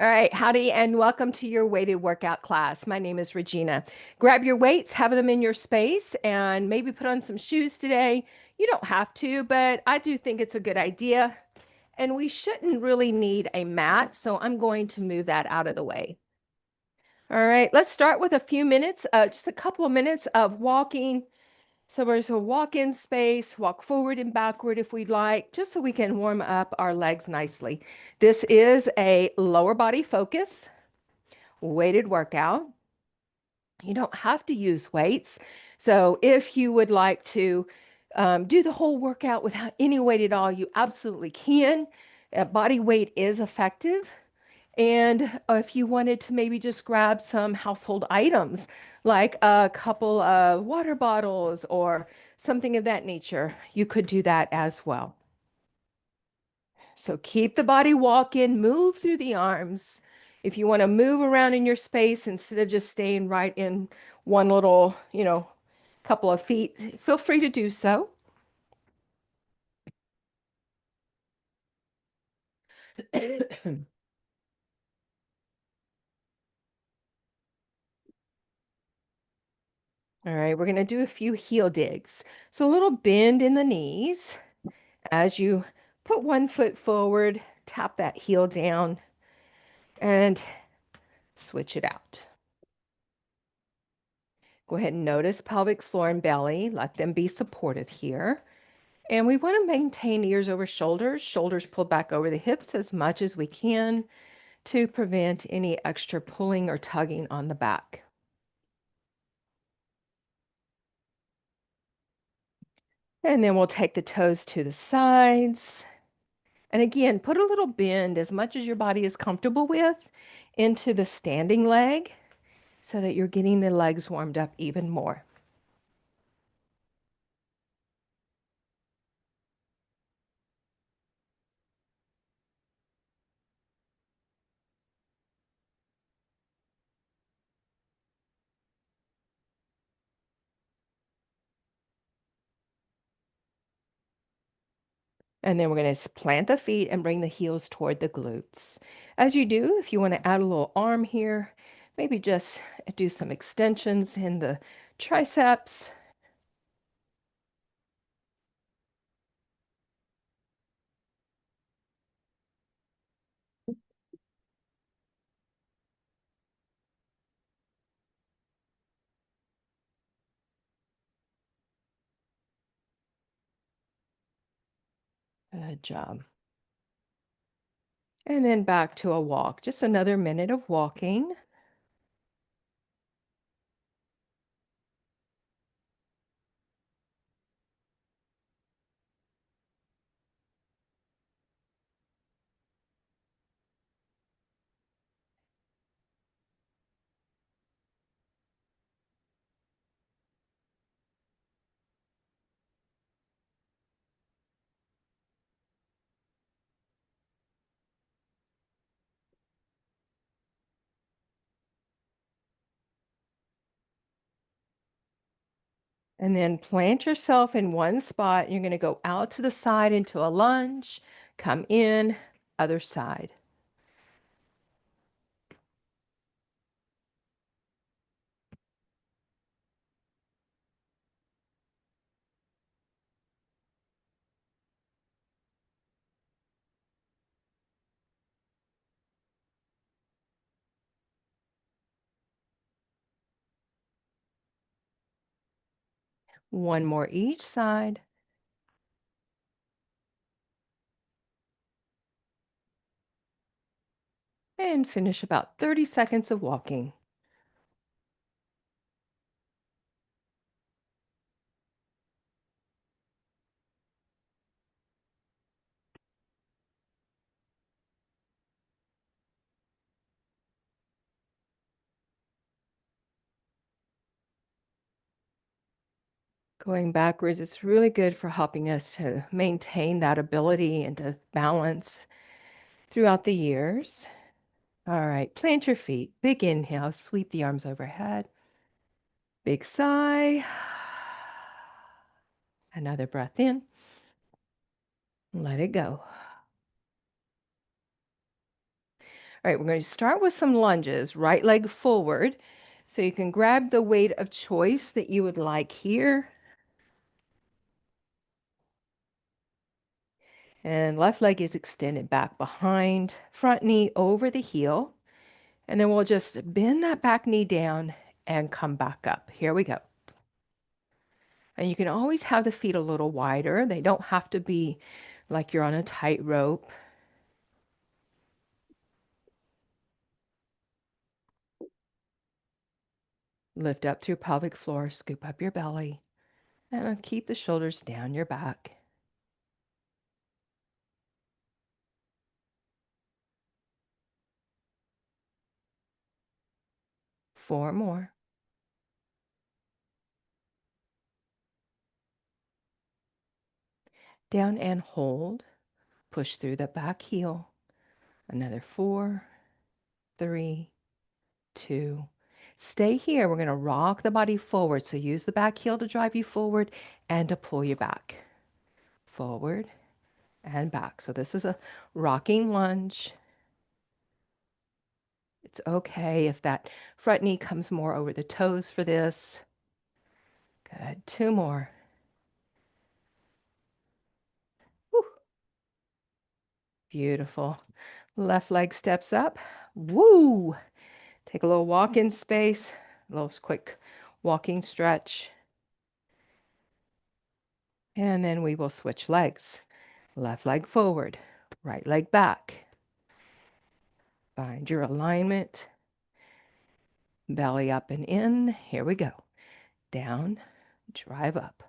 All right, howdy, and welcome to your weighted workout class. My name is Regina. Grab your weights, have them in your space, and maybe put on some shoes today. You don't have to, but I do think it's a good idea. And we shouldn't really need a mat, so I'm going to move that out of the way. All right, let's start with a few minutes, just a couple of minutes of walking. So there's a walk-in space, walk forward and backward if we'd like, just so we can warm up our legs nicely. This is a lower body focus weighted workout. You don't have to use weights. So if you would like to do the whole workout without any weight at all, you absolutely can. Body weight is effective. And if you wanted to maybe just grab some household items like a couple of water bottles or something of that nature, you could do that as well. So keep the body walking, move through the arms. If you want to move around in your space instead of just staying right in one little, couple of feet, feel free to do so. All right, we're going to do a few heel digs. So a little bend in the knees as you put one foot forward, tap that heel down, and switch it out. Go ahead and notice pelvic floor and belly. Let them be supportive here. And we want to maintain ears over shoulders, shoulders pulled back over the hips as much as we can to prevent any extra pulling or tugging on the back. And then we'll take the toes to the sides. And again, put a little bend as much as your body is comfortable with into the standing leg so that you're getting the legs warmed up even more. And then we're going to plant the feet and bring the heels toward the glutes. As you do, if you want to add a little arm here, maybe just do some extensions in the triceps. Good job. And then back to a walk. Just another minute of walking. And then plant yourself in one spot. You're going to go out to the side into a lunge, come in, other side. One more each side. And finish about 30 seconds of walking. Going backwards, it's really good for helping us to maintain that ability and to balance throughout the years. All right, plant your feet. Big inhale, sweep the arms overhead. Big sigh. Another breath in. Let it go. All right, we're going to start with some lunges, right leg forward. So you can grab the weight of choice that you would like here. And left leg is extended back behind, front knee over the heel. And then we'll just bend that back knee down and come back up. Here we go. And you can always have the feet a little wider. They don't have to be like you're on a tightrope. Lift up through pelvic floor, scoop up your belly, and keep the shoulders down your back. Four more. Down and hold. Push through the back heel. Another 4, 3, 2. Stay here. We're going to rock the body forward. So use the back heel to drive you forward and to pull you back. Forward and back. So this is a rocking lunge. It's okay if that front knee comes more over the toes for this. Good. 2 more. Whew. Beautiful. Left leg steps up. Woo! Take a little walk in space, a little quick walking stretch. And then we will switch legs. Left leg forward, right leg back. Find your alignment. Belly up and in. Here we go. Down, drive up.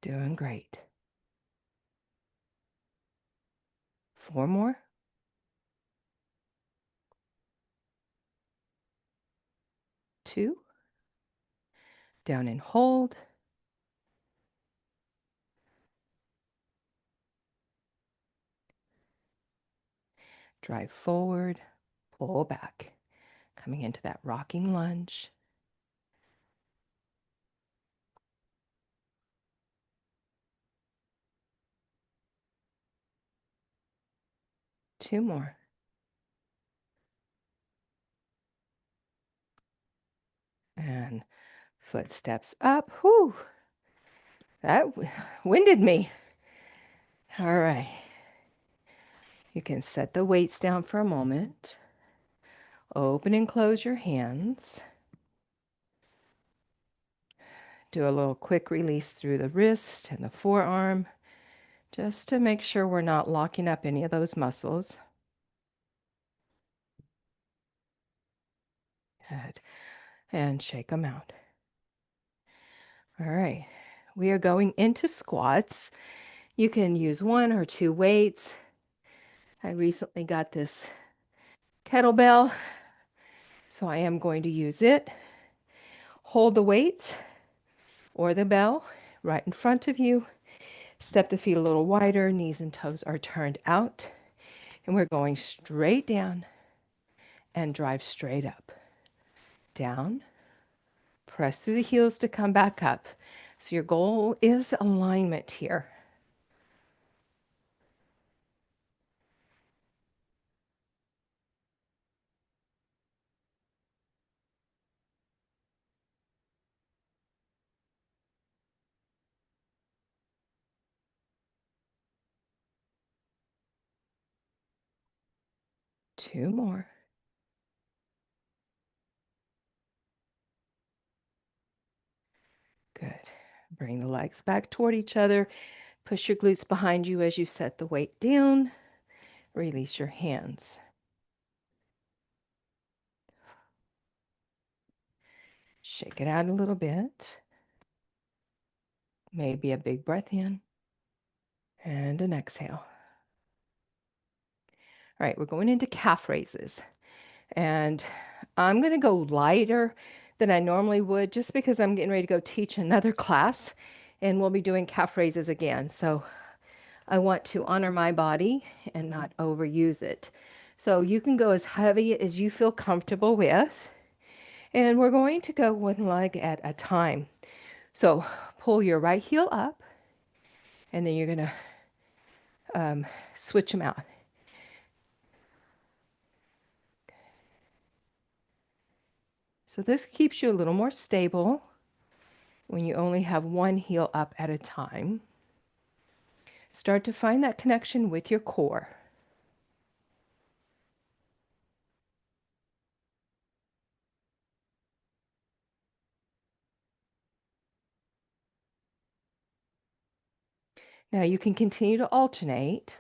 Doing great. 4 more. 2. Down and hold. Drive forward, pull back. Coming into that rocking lunge. 2 more. And footsteps up. Whew. That winded me. All right. You can set the weights down for a moment. Open and close your hands. Do a little quick release through the wrist and the forearm, just to make sure we're not locking up any of those muscles. Good. And shake them out. All right. We are going into squats. You can use 1 or 2 weights. I recently got this kettlebell, so I am going to use it. Hold the weights or the bell right in front of you. Step the feet a little wider, knees and toes are turned out. And we're going straight down and drive straight up. Down, press through the heels to come back up. So your goal is alignment here. Two more. Good. Bring the legs back toward each other. Push your glutes behind you as you set the weight down. Release your hands. Shake it out a little bit. Maybe a big breath in and an exhale. All right, we're going into calf raises. And I'm going to go lighter than I normally would just because I'm getting ready to go teach another class and we'll be doing calf raises again. So I want to honor my body and not overuse it. So you can go as heavy as you feel comfortable with. And we're going to go one leg at a time. So pull your right heel up, and then you're going to switch them out. So this keeps you a little more stable when you only have one heel up at a time. Start to find that connection with your core. Now you can continue to alternate,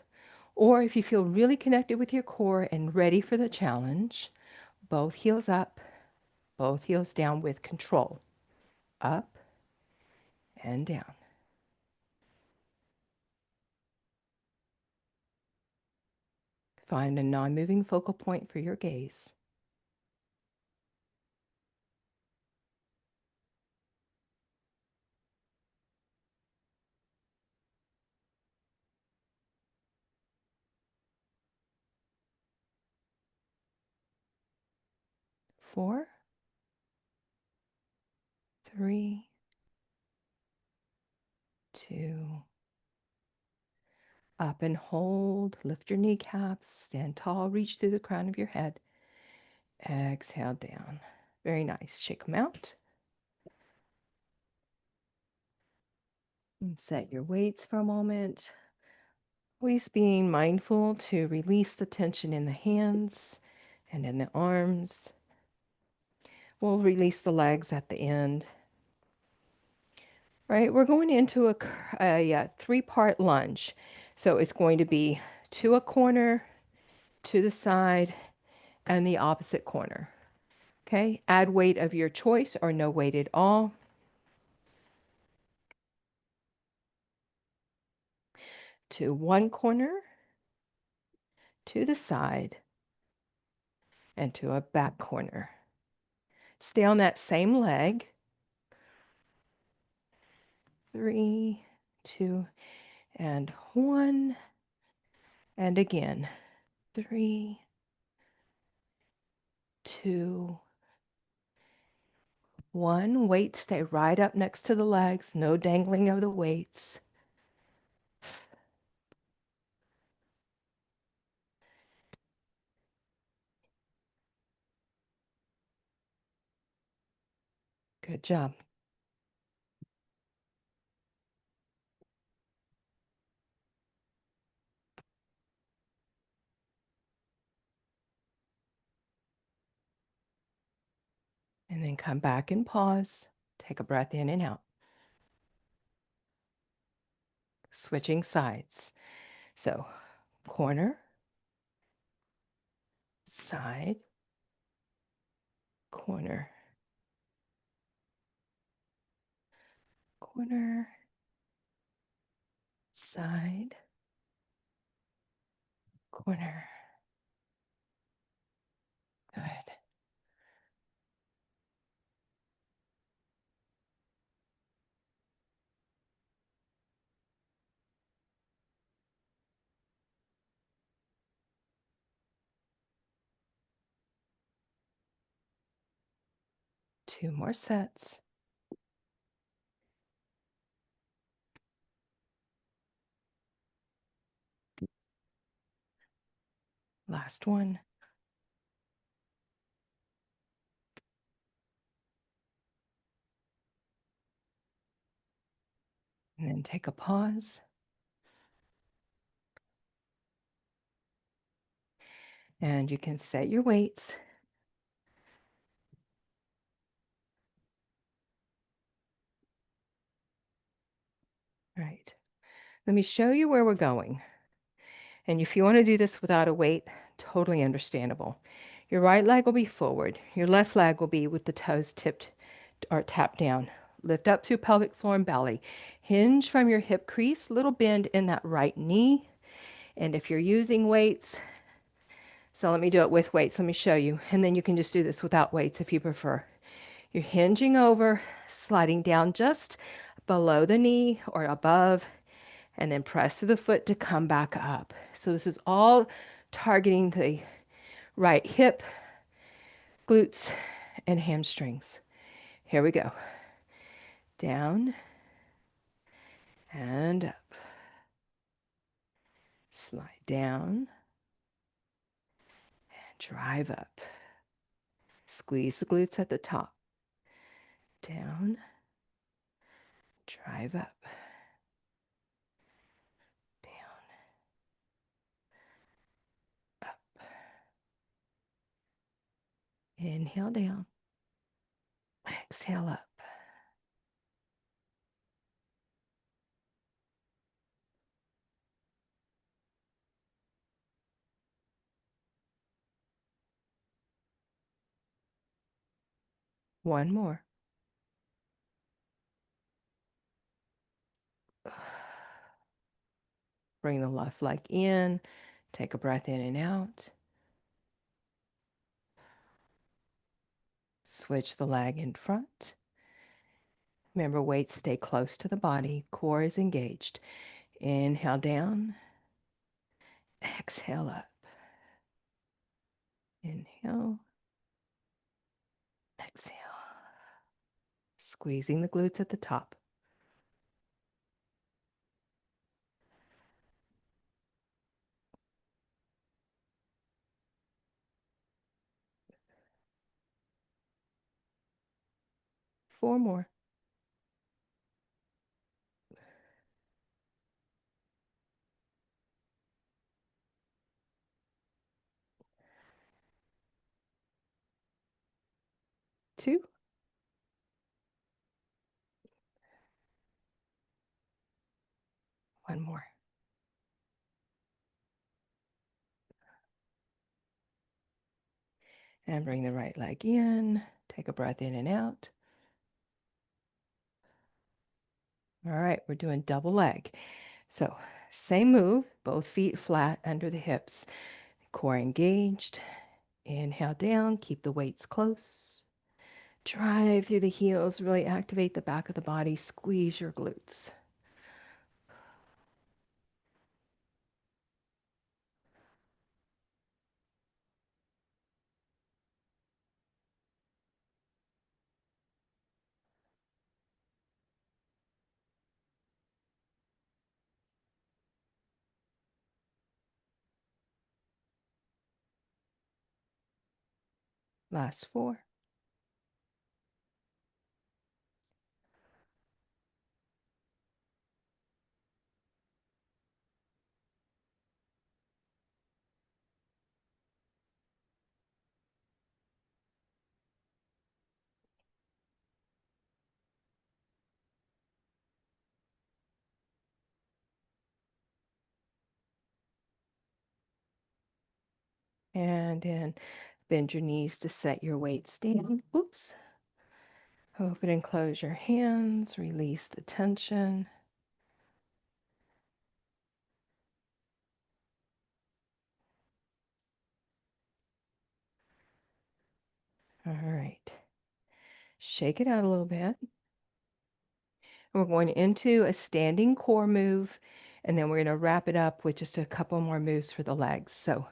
or if you feel really connected with your core and ready for the challenge, both heels up, both heels down with control. Up and down. Find a non-moving focal point for your gaze. Four, three, two, up and hold. Lift your kneecaps, stand tall, reach through the crown of your head. Exhale down. Very nice. Shake them out. And set your weights for a moment. Always being mindful to release the tension in the hands and in the arms. We'll release the legs at the end. Right, we're going into a three-part lunge. So it's going to be to a corner, to the side, and the opposite corner. Okay, add weight of your choice or no weight at all. To one corner, to the side, and to a back corner. Stay on that same leg. 3, 2, and 1. And again, 3, 2, 1. Weight stay right up next to the legs. No dangling of the weights. Good job. And then come back and pause. Take a breath in and out. Switching sides. So corner, side, corner, corner, side, corner. Good. 2 more sets. Last one. And then take a pause. And you can set your weights. Right. Let me show you where we're going. And if you want to do this without a weight, totally understandable. Your right leg will be forward. Your left leg will be with the toes tipped or tapped down. Lift up through pelvic floor and belly. Hinge from your hip crease, little bend in that right knee. And if you're using weights, so let me do it with weights. Let me show you. And then you can just do this without weights if you prefer. You're hinging over, sliding down just below the knee or above, and then press to the foot to come back up. So this is all targeting the right hip, glutes, and hamstrings. Here we go. Down and up. Slide down and drive up. Squeeze the glutes at the top. Down, drive up. Down, up. Inhale down. Exhale up. One more. Bring the left leg in. Take a breath in and out. Switch the leg in front. Remember, weights stay close to the body. Core is engaged. Inhale down. Exhale up. Inhale. Exhale. Squeezing the glutes at the top. Four more. Two. One more. And bring the right leg in. Take a breath in and out. All right, we're doing double leg. So same move, both feet flat under the hips. Core engaged. Inhale down, keep the weights close. Drive through the heels, really activate the back of the body, squeeze your glutes. Last four. And then bend your knees to set your weights down. Oops. Open and close your hands, release the tension. All right. Shake it out a little bit. We're going into a standing core move, and then we're going to wrap it up with just a couple more moves for the legs. So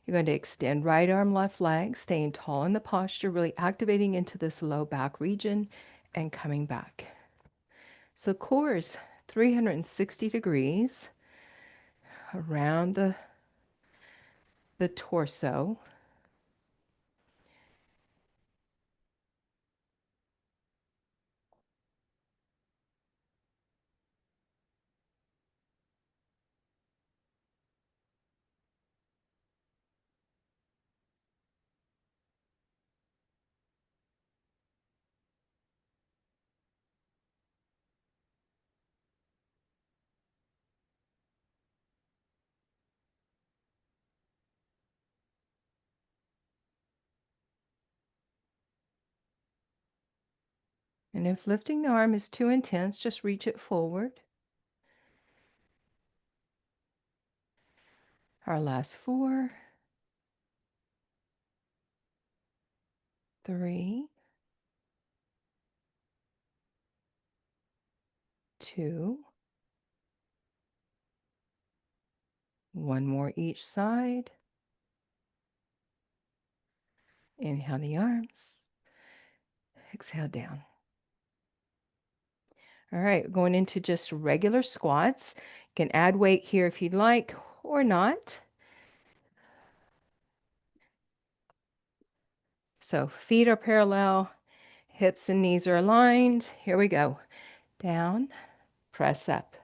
you're going to extend right arm, left leg, staying tall in the posture, really activating into this low back region and coming back. So core is 360 degrees around the torso. And if lifting the arm is too intense, just reach it forward. Our last four, three, two, one more each side. Inhale the arms. Exhale down. All right, going into just regular squats. You can add weight here if you'd like or not. So feet are parallel, hips and knees are aligned. Here we go. Down, press up.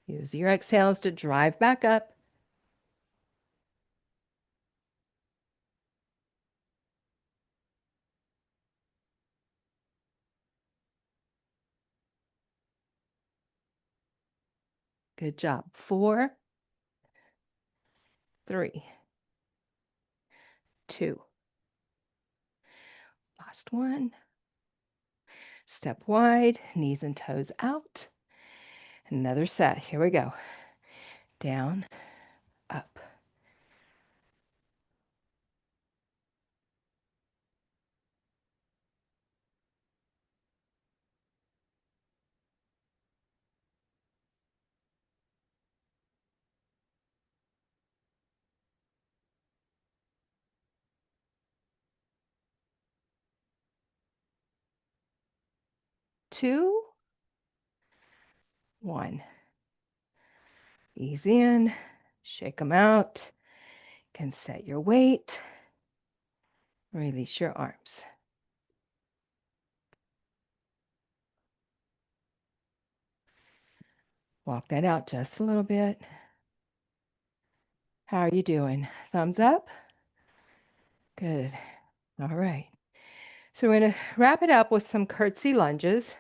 Use your exhales to drive back up. Good job. 4, 3, 2. Last one. Step wide, knees and toes out. Another set. Here we go. Down, up. 2, 1. Ease in, shake them out. You can set your weight. Release your arms. Walk that out just a little bit. How are you doing? Thumbs up? Good. All right. So we're going to wrap it up with some curtsy lunges.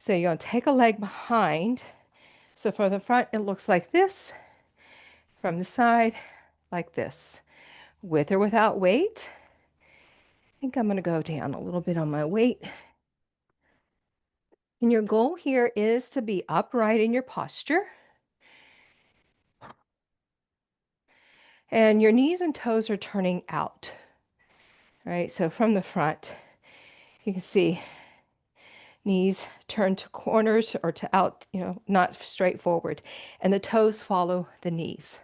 So you're going to take a leg behind. So for the front, it looks like this. From the side, like this. With or without weight. I think I'm going to go down a little bit on my weight. And your goal here is to be upright in your posture. And your knees and toes are turning out. All right, so from the front, you can see knees turn to corners or to out, not straight forward. And the toes follow the knees,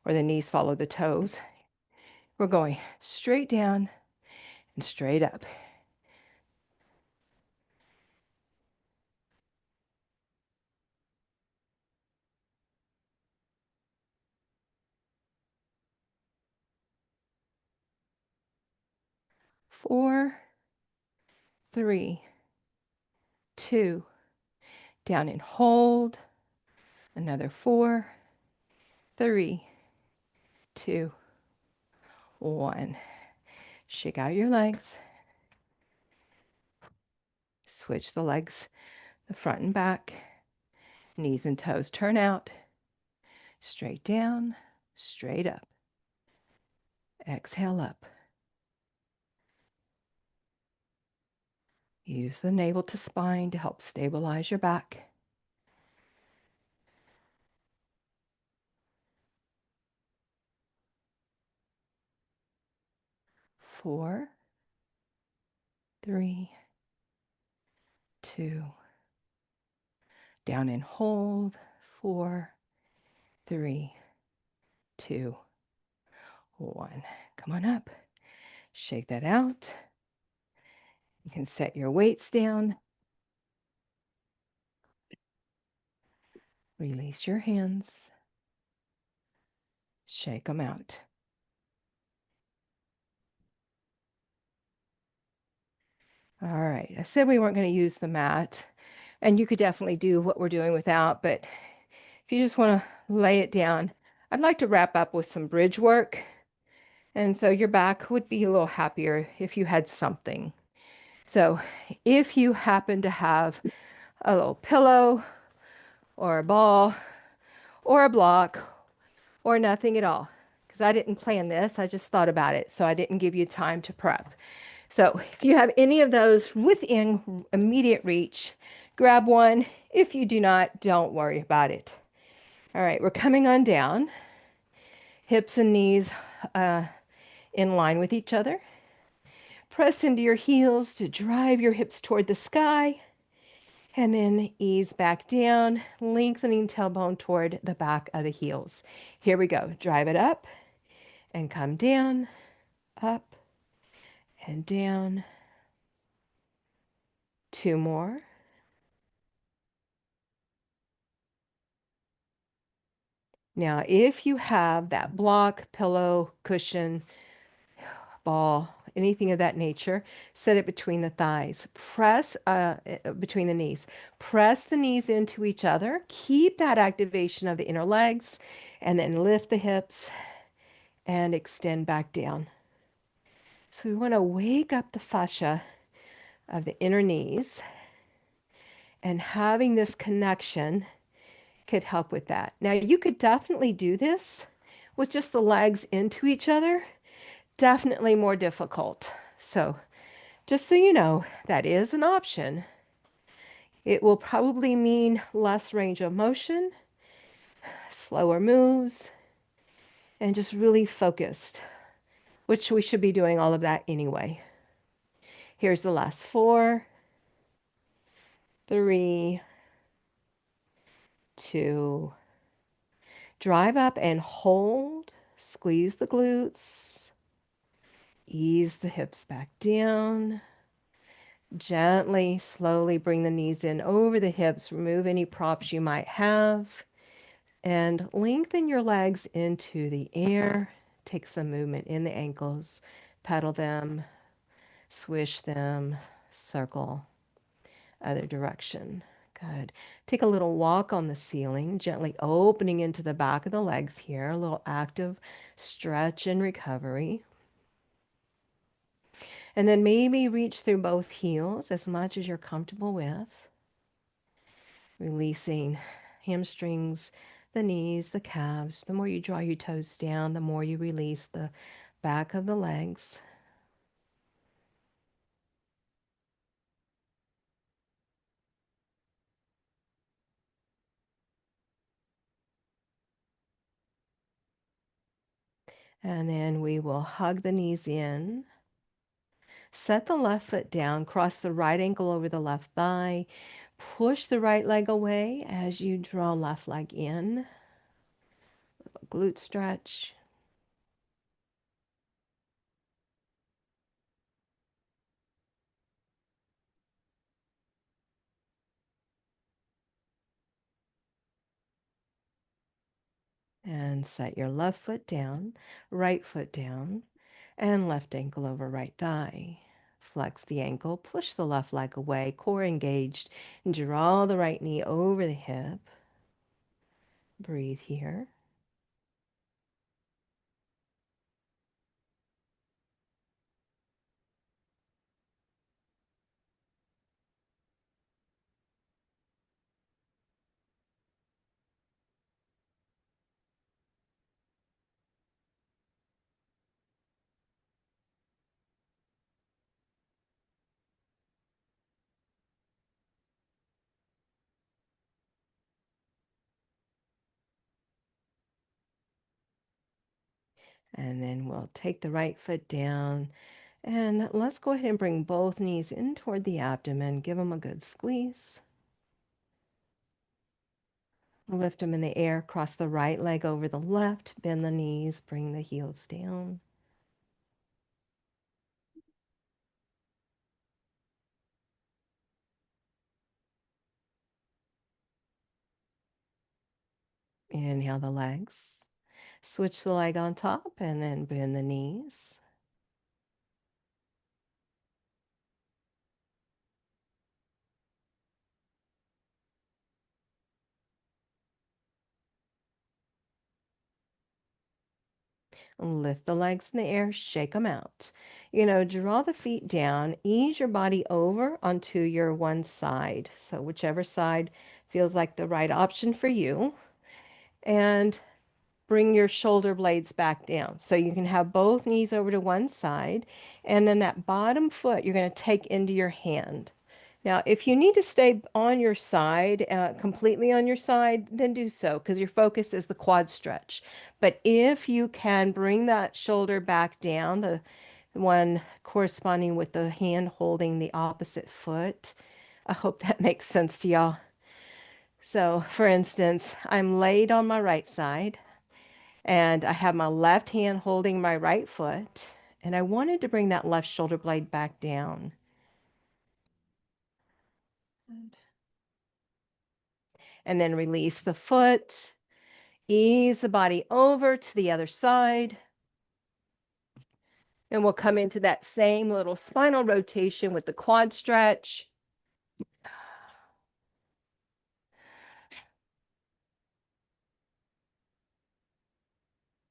or the knees follow the toes. We're going straight down and straight up. Four, three, two, down and hold. Another 4, 3, 2, 1. Shake out your legs. Switch the legs, the front and back. Knees and toes turn out. Straight down, straight up. Exhale up. Use the navel to spine to help stabilize your back. 4, 3, 2, down and hold. 4, 3, 2, 1. Come on up. Shake that out. You can set your weights down. Release your hands. Shake them out. All right. I said we weren't going to use the mat, and you could definitely do what we're doing without, but if you just want to lay it down, I'd like to wrap up with some bridge work. And so your back would be a little happier if you had something. So if you happen to have a little pillow or a ball or a block or nothing at all, because I didn't plan this, I just thought about it, so I didn't give you time to prep. So if you have any of those within immediate reach, grab one. If you do not, don't worry about it. All right, we're coming on down. Hips and knees in line with each other. Press into your heels to drive your hips toward the sky. And then ease back down, lengthening tailbone toward the back of the heels. Here we go. Drive it up and come down, up, and down. Two more. Now, if you have that block, pillow, cushion, ball, anything of that nature, set it between the thighs. Press between the knees. Press the knees into each other. Keep that activation of the inner legs, and then lift the hips and extend back down. So we want to wake up the fascia of the inner knees, and having this connection could help with that. Now, you could definitely do this with just the legs into each other. Definitely more difficult. So just so you know, that is an option. It will probably mean less range of motion, slower moves, and just really focused, which we should be doing all of that anyway. Here's the last four, three, two. Drive up and hold. Squeeze the glutes. Ease the hips back down. Gently, slowly bring the knees in over the hips. Remove any props you might have. And lengthen your legs into the air. Take some movement in the ankles. Pedal them. Swish them. Circle. Other direction. Good. Take a little walk on the ceiling, gently opening into the back of the legs here. A little active stretch and recovery. And then maybe reach through both heels as much as you're comfortable with. Releasing hamstrings, the knees, the calves. The more you draw your toes down, the more you release the back of the legs. And then we will hug the knees in. Set the left foot down, cross the right ankle over the left thigh. Push the right leg away as you draw left leg in. Glute stretch. And set your left foot down, right foot down, and left ankle over right thigh. Flex the ankle, push the left leg away, core engaged, and draw the right knee over the hip. Breathe here. And then we'll take the right foot down. And let's go ahead and bring both knees in toward the abdomen. Give them a good squeeze. Lift them in the air. Cross the right leg over the left. Bend the knees. Bring the heels down. Inhale the legs. Switch the leg on top and then bend the knees. Lift the legs in the air, shake them out. Draw the feet down, ease your body over onto your one side. So whichever side feels like the right option for you. And bring your shoulder blades back down. So you can have both knees over to one side. And then that bottom foot you're going to take into your hand. Now, if you need to stay on your side, completely on your side, then do so because your focus is the quad stretch. But if you can bring that shoulder back down, the one corresponding with the hand holding the opposite foot, I hope that makes sense to y'all. So, for instance, I'm laid on my right side and I have my left hand holding my right foot And I wanted to bring that left shoulder blade back down. And then release the foot. Ease the body over to the other side. And we'll come into that same little spinal rotation with the quad stretch.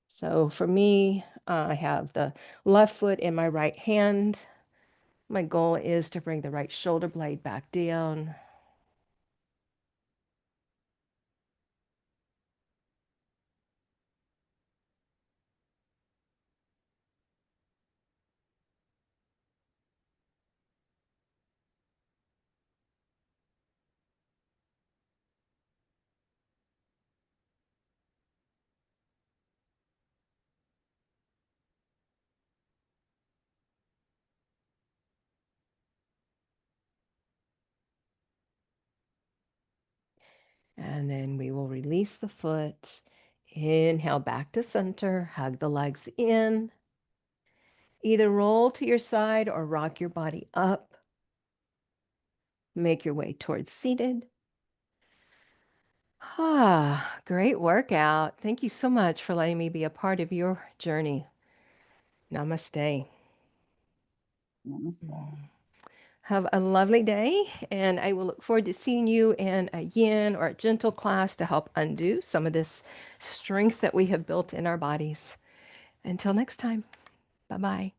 So for me, I have the left foot in my right hand. My goal is to bring the right shoulder blade back down. And then we will release the foot. Inhale back to center. Hug the legs in. Either roll to your side or rock your body up. Make your way towards seated. Ah, great workout. Thank you so much for letting me be a part of your journey. Namaste. Namaste. Have a lovely day, and I will look forward to seeing you in a yin or a gentle class to help undo some of this strength that we have built in our bodies. Until next time, bye-bye.